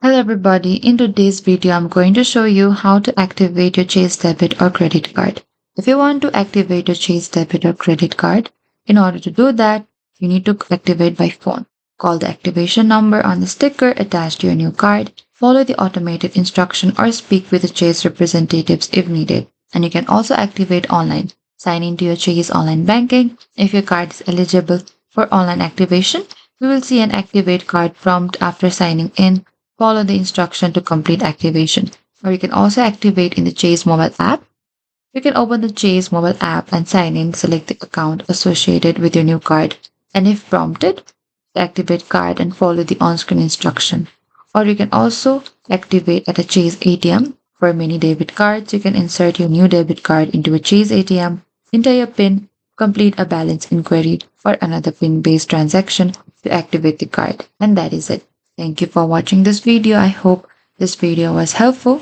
Hello everybody, in today's video I'm going to show you how to activate your Chase debit or credit card. If you want to activate your Chase debit or credit card, in order to do that, you need to activate by phone. Call the activation number on the sticker attached to your new card, follow the automated instruction or speak with the Chase representatives if needed. And you can also activate online. Sign into your Chase online banking. If your card is eligible for online activation, you will see an activate card prompt after signing in. Follow the instruction to complete activation. Or you can also activate in the Chase mobile app. You can open the Chase mobile app and sign in, select the account associated with your new card. And if prompted, activate card and follow the on-screen instruction. Or you can also activate at a Chase ATM. For many debit cards, you can insert your new debit card into a Chase ATM, enter your PIN, complete a balance inquiry or another PIN-based transaction to activate the card. And that is it. Thank you for watching this video. I hope this video was helpful.